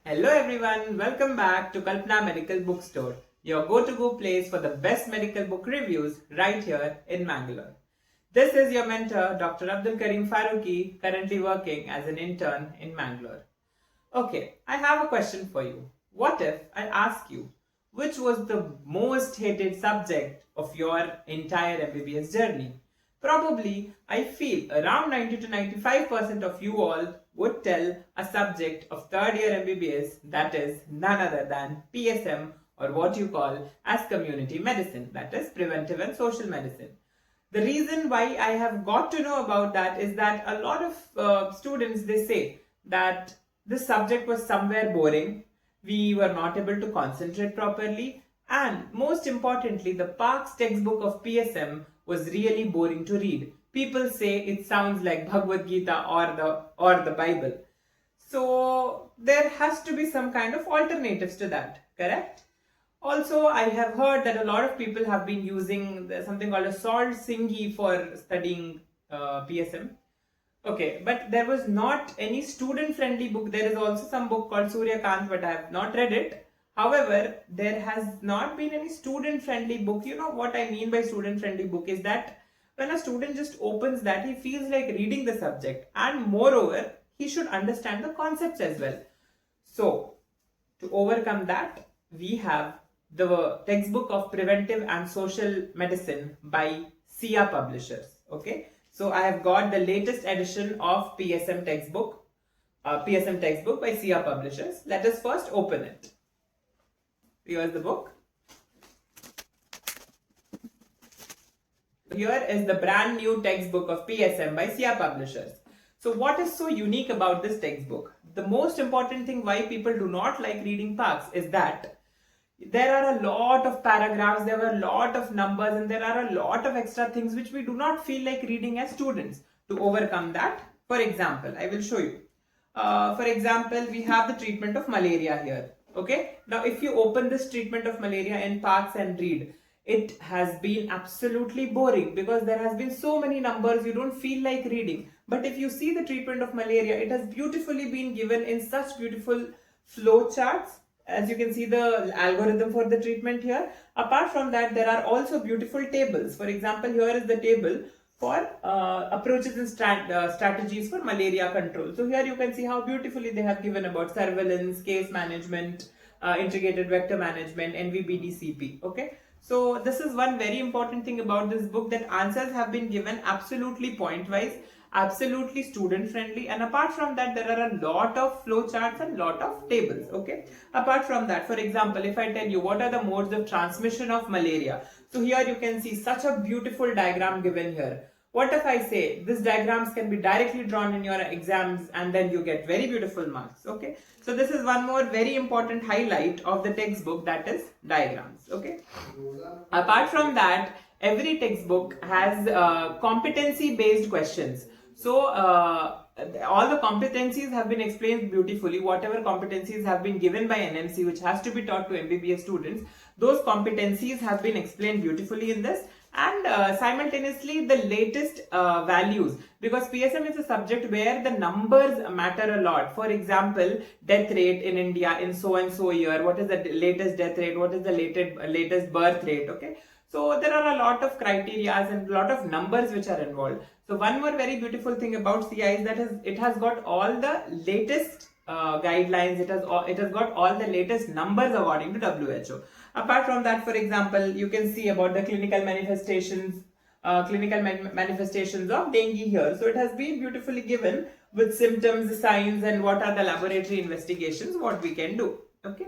Hello everyone, welcome back to Kalpana Medical Bookstore, your go-to-go place for the best medical book reviews right here in Mangalore. This is your mentor, Dr. Abdul Karim Faruqi, currently working as an intern in Mangalore. Okay, I have a question for you. What if I ask you, which was the most hated subject of your entire MBBS journey? Probably, I feel around 90 to 95% of you all would tell a subject of third year MBBS that is none other than PSM, or what you call as community medicine, that is preventive and social medicine. The reason why I have got to know about that is that a lot of students, they say that this subject was somewhere boring, we were not able to concentrate properly, and most importantly, the Park's textbook of PSM was really boring to read. People say it sounds like Bhagavad Gita or the Bible. So there has to be some kind of alternatives to that, correct? Also, I have heard that a lot of people have been using something called a salt singi for studying PSM. Okay, but there was not any student-friendly book. There is also some book called Surya Kant, but I have not read it. However, there has not been any student-friendly book. You know what I mean by student-friendly book is that when a student just opens that, he feels like reading the subject, and moreover, he should understand the concepts as well. So, to overcome that, we have the textbook of Preventive and Social Medicine by SIA publishers. Okay, so I have got the latest edition of PSM textbook by SIA publishers. Let us first open it. Here's the book. Here is the brand new textbook of PSM by SIA publishers. So what is so unique about this textbook? The most important thing why people do not like reading Parks is that there are a lot of paragraphs, there are a lot of numbers, and there are a lot of extra things which we do not feel like reading as students. To overcome that, for example, I will show you. For example, we have the treatment of malaria here. Okay, now if you open this treatment of malaria in Parks and read, it has been absolutely boring because there has been so many numbers, you don't feel like reading. But if you see the treatment of malaria, it has beautifully been given in such beautiful flow charts. As you can see the algorithm for the treatment here. Apart from that, there are also beautiful tables. For example, here is the table for approaches and strategies for malaria control. So here you can see how beautifully they have given about surveillance, case management, integrated vector management, NVBDCP. Okay. So this is one very important thing about this book, that answers have been given absolutely point wise, absolutely student friendly, and apart from that there are a lot of flowcharts and lot of tables. Okay, apart from that, for example, if I tell you what are the modes of transmission of malaria, so here you can see such a beautiful diagram given here. What if I say these diagrams can be directly drawn in your exams and then you get very beautiful marks? Okay, so this is one more very important highlight of the textbook, that is diagrams. Okay, apart from that, every textbook has competency based questions. So all the competencies have been explained beautifully. Whatever competencies have been given by NMC, which has to be taught to MBBS students, those competencies have been explained beautifully in this, and simultaneously the latest values, because PSM is a subject where the numbers matter a lot. For example, death rate in India in so and so year, what is the latest death rate, what is the latest birth rate. Okay, so there are a lot of criteria and a lot of numbers which are involved. So one more very beautiful thing about CI is that it has got all the latest guidelines. It has got all the latest numbers according to WHO. Apart from that, for example, you can see about the clinical manifestations of dengue here. So it has been beautifully given with symptoms, signs, and what are the laboratory investigations, what we can do. Okay.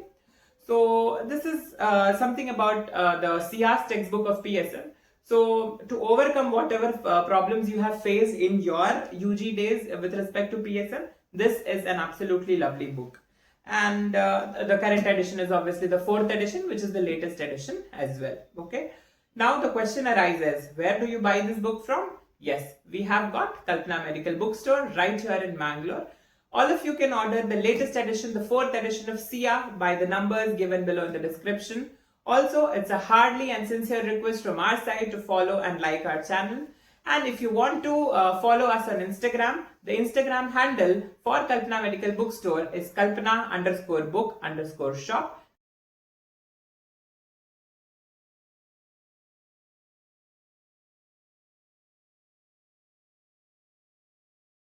So this is something about the CR's textbook of PSM. So to overcome whatever problems you have faced in your UG days with respect to PSM, this is an absolutely lovely book. And the current edition is obviously the 4th edition, which is the latest edition as well. Okay. Now the question arises, where do you buy this book from? Yes, we have got Kalpana Medical Bookstore right here in Mangalore. All of you can order the latest edition, the 4th edition of SIA, by the numbers given below in the description. Also, it's a hearty and sincere request from our side to follow and like our channel. And if you want to follow us on Instagram, the Instagram handle for Kalpana Medical Bookstore is Kalpana_book_shop.